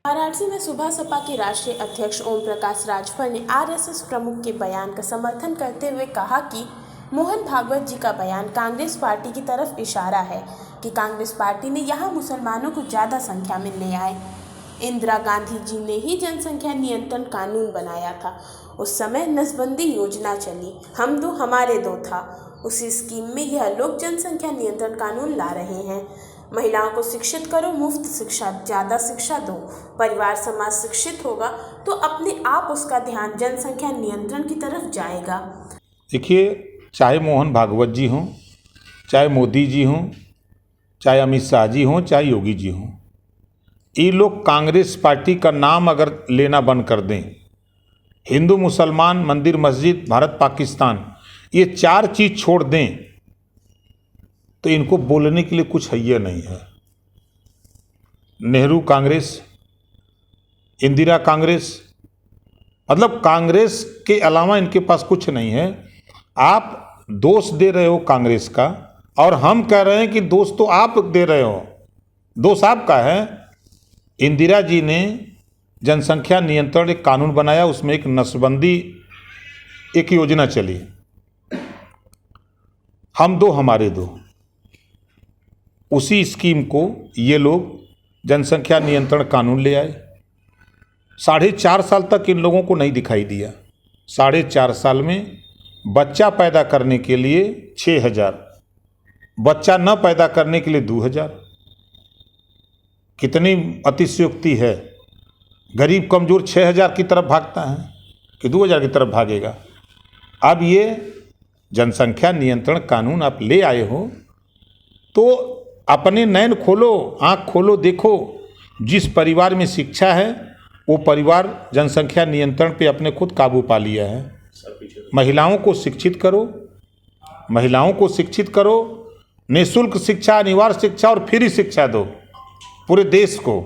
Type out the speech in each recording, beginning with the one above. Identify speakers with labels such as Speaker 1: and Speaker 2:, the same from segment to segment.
Speaker 1: वाराणसी में सुबह सपा के राष्ट्रीय अध्यक्ष ओम प्रकाश राजभर ने आरएसएस प्रमुख के बयान का समर्थन करते हुए कहा कि मोहन भागवत जी का बयान कांग्रेस पार्टी की तरफ इशारा है कि कांग्रेस पार्टी ने यहाँ मुसलमानों को ज़्यादा संख्या में ले आए। इंदिरा गांधी जी ने ही जनसंख्या नियंत्रण कानून बनाया था। उस समय नसबंदी योजना चली, हम दो हमारे दो था। उसी स्कीम में यह लोग जनसंख्या नियंत्रण कानून ला रहे हैं। महिलाओं को शिक्षित करो, मुफ्त शिक्षा, ज़्यादा शिक्षा दो। परिवार समाज शिक्षित होगा तो अपने आप उसका ध्यान जनसंख्या नियंत्रण की तरफ जाएगा।
Speaker 2: देखिए, चाहे मोहन भागवत जी हों, चाहे मोदी जी हों, चाहे अमित शाह जी हों, चाहे योगी जी हों, ये लोग कांग्रेस पार्टी का नाम अगर लेना बंद कर दें, हिंदू मुसलमान, मंदिर मस्जिद, भारत पाकिस्तान, ये चार चीज़ छोड़ दें तो इनको बोलने के लिए कुछ हैया नहीं है। नेहरू कांग्रेस, इंदिरा कांग्रेस, मतलब कांग्रेस के अलावा इनके पास कुछ नहीं है। आप दोष दे रहे हो कांग्रेस का और हम कह रहे हैं कि दोष तो आप दे रहे हो, दोष आपका है। इंदिरा जी ने जनसंख्या नियंत्रण एक कानून बनाया, उसमें एक नसबंदी एक योजना चली, हम दो हमारे दो। उसी स्कीम को ये लोग जनसंख्या नियंत्रण कानून ले आए। 4.5 साल तक इन लोगों को नहीं दिखाई दिया। 4.5 साल में बच्चा पैदा करने के लिए 6,000, बच्चा न पैदा करने के लिए 2,000। कितनी अतिशयोक्ति है। गरीब कमजोर 6,000 की तरफ भागता है कि 2,000 की तरफ भागेगा। अब ये जनसंख्या नियंत्रण कानून आप ले आए हो तो अपने नैन खोलो, आँख खोलो, देखो जिस परिवार में शिक्षा है वो परिवार जनसंख्या नियंत्रण पे अपने खुद काबू पा लिया है। महिलाओं को शिक्षित करो, महिलाओं को शिक्षित करो, निःशुल्क शिक्षा, अनिवार्य शिक्षा और फ्री शिक्षा दो पूरे देश को,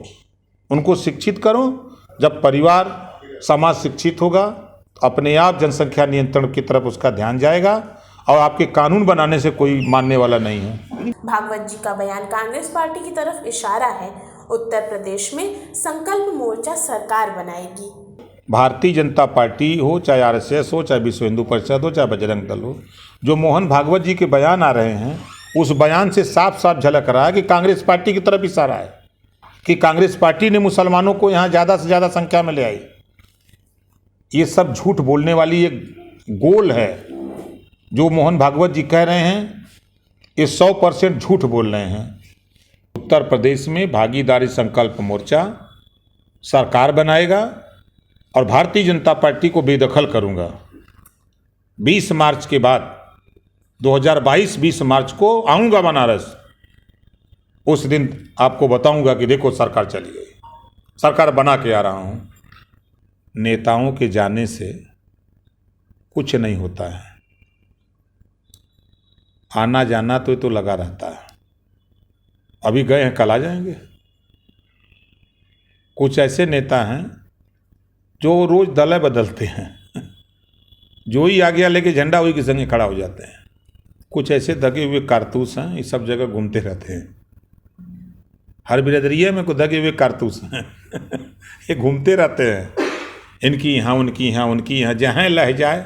Speaker 2: उनको शिक्षित करो। जब परिवार समाज शिक्षित होगा तो अपने आप जनसंख्या नियंत्रण की तरफ उसका ध्यान जाएगा और आपके कानून बनाने से कोई मानने वाला नहीं है।
Speaker 1: भागवत जी का बयान कांग्रेस पार्टी की तरफ इशारा है। उत्तर प्रदेश में संकल्प मोर्चा सरकार बनाएगी।
Speaker 2: भारतीय जनता पार्टी हो, चाहे आरएसएस हो, चाहे विश्व हिंदू परिषद हो, चाहे बजरंग दल हो, जो मोहन भागवत जी के बयान आ रहे हैं उस बयान से साफ साफ झलक रहा है कि कांग्रेस पार्टी की तरफ इशारा है कि कांग्रेस पार्टी ने मुसलमानों को यहाँ ज़्यादा से ज़्यादा संख्या में ले आई। ये सब झूठ बोलने वाली एक गोल है। जो मोहन भागवत जी कह रहे हैं ये 100% झूठ बोल रहे हैं। उत्तर प्रदेश में भागीदारी संकल्प मोर्चा सरकार बनाएगा और भारतीय जनता पार्टी को बेदखल करूंगा। 20 मार्च के बाद 2022 20 मार्च को आऊँगा बनारस। उस दिन आपको बताऊंगा कि देखो सरकार चली गई, सरकार बना के आ रहा हूँ। नेताओं के जाने से कुछ नहीं होता है, आना जाना तो लगा रहता है। अभी गए हैं, कल आ जाएंगे। कुछ ऐसे नेता हैं जो रोज दल बदलते हैं, जो ही आ गया लेके झंडा वही के संगे खड़ा हो जाते हैं। कुछ ऐसे दगे हुए कारतूस हैं, ये सब जगह घूमते रहते हैं। हर बिरादरिया में को दगे हुए कारतूस हैं ये घूमते रहते हैं, इनकी यहाँ उनकी यहाँ उनकी यहाँ, जहाँ लह जाए,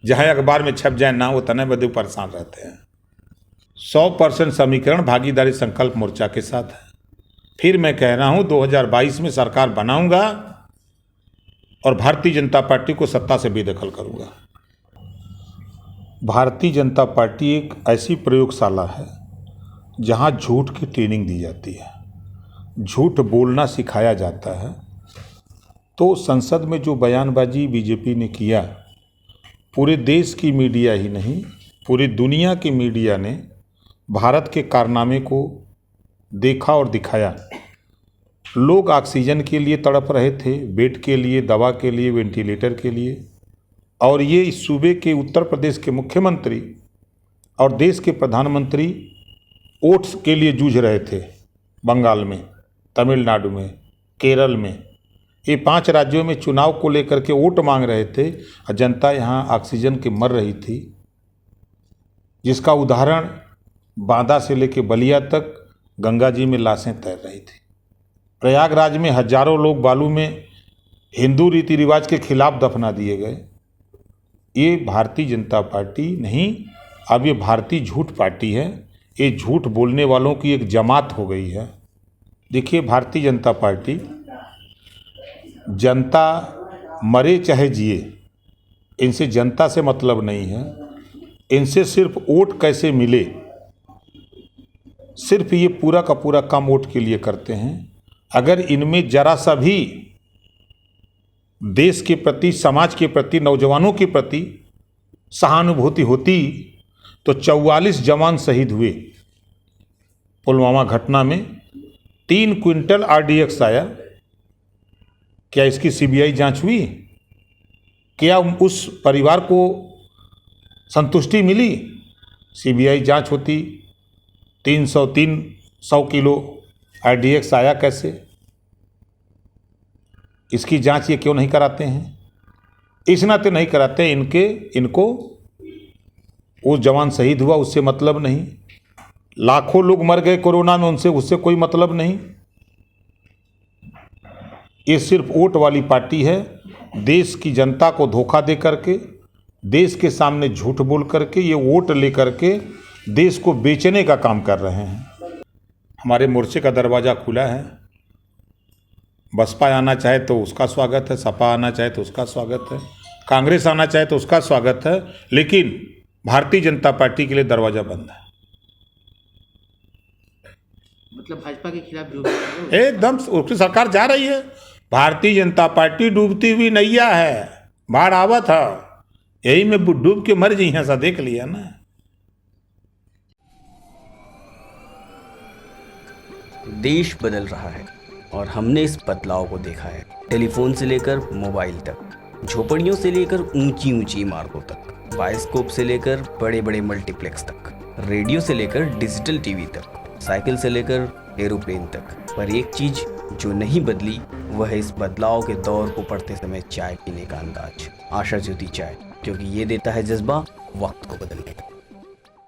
Speaker 2: जहाँ अखबार में छप जाए ना, वो तने बदे परेशान रहते हैं। 100% समीकरण भागीदारी संकल्प मोर्चा के साथ है। फिर मैं कह रहा हूँ 2022 में सरकार बनाऊंगा और भारतीय जनता पार्टी को सत्ता से बेदखल करूंगा। भारतीय जनता पार्टी एक ऐसी प्रयोगशाला है जहां झूठ की ट्रेनिंग दी जाती है, झूठ बोलना सिखाया जाता है। तो संसद में जो बयानबाजी बीजेपी ने किया, पूरे देश की मीडिया ही नहीं पूरी दुनिया की मीडिया ने भारत के कारनामे को देखा और दिखाया। लोग ऑक्सीजन के लिए तड़प रहे थे, बेड के लिए, दवा के लिए, वेंटिलेटर के लिए, और ये इस सूबे के उत्तर प्रदेश के मुख्यमंत्री और देश के प्रधानमंत्री वोट्स के लिए जूझ रहे थे। बंगाल में, तमिलनाडु में, केरल में, ये 5 राज्यों में चुनाव को लेकर के वोट मांग रहे थे और जनता यहाँ ऑक्सीजन के मर रही थी, जिसका उदाहरण बांदा से लेकर बलिया तक गंगा जी में लाशें तैर रही थी। प्रयागराज में हजारों लोग बालू में हिंदू रीति रिवाज के खिलाफ दफना दिए गए। ये भारतीय जनता पार्टी नहीं, अब ये भारतीय झूठ पार्टी है। ये झूठ बोलने वालों की एक जमात हो गई है। देखिए, भारतीय जनता पार्टी, जनता मरे चाहे जिए, इनसे जनता से मतलब नहीं है। इनसे सिर्फ वोट कैसे मिले, सिर्फ ये पूरा का पूरा काम वोट के लिए करते हैं। अगर इनमें जरा सा भी देश के प्रति, समाज के प्रति, नौजवानों के प्रति सहानुभूति होती तो 44 जवान शहीद हुए। पुलवामा घटना में 3 क्विंटल RDX आया। क्या इसकी CBI जांच हुई? क्या उस परिवार को संतुष्टि मिली? CBI जांच होती, 300 किलो RDX आया कैसे? इसकी जांच ये क्यों नहीं कराते हैं? इस नाते नहीं कराते, इनको वो जवान शहीद हुआ उससे मतलब नहीं, लाखों लोग मर गए कोरोना में, उससे कोई मतलब नहीं। ये सिर्फ वोट वाली पार्टी है। देश की जनता को धोखा दे करके, देश के सामने झूठ बोल करके, ये वोट ले करके देश को बेचने का काम कर रहे हैं। हमारे मोर्चे का दरवाज़ा खुला है। बसपा आना चाहे तो उसका स्वागत है, सपा आना चाहे तो उसका स्वागत है, कांग्रेस आना चाहे तो उसका स्वागत है, लेकिन भारतीय जनता पार्टी के लिए दरवाज़ा बंद है।
Speaker 3: मतलब भाजपा के खिलाफ जो
Speaker 2: एकदम उसकी सरकार जा रही है। भारतीय जनता पार्टी डूबती हुई नैया है, बाढ़ आवत है, यही में डूब के मर जी, ऐसा देख लिया ना।
Speaker 4: देश बदल रहा है और हमने इस बदलाव को देखा है। टेलीफोन से लेकर मोबाइल तक, झोपड़ियों से लेकर ऊंची ऊंची इमारतों तक, बायोस्कोप से लेकर बड़े बड़े मल्टीप्लेक्स तक, रेडियो से लेकर डिजिटल टीवी तक, साइकिल से लेकर एरोप्लेन तक। पर एक चीज जो नहीं बदली वह है इस बदलाव के दौर को पढ़ते समय चाय पीने का अंदाज। आशा ज्योति चाय, क्योंकि ये देता है जज्बा वक्त को बदलने का।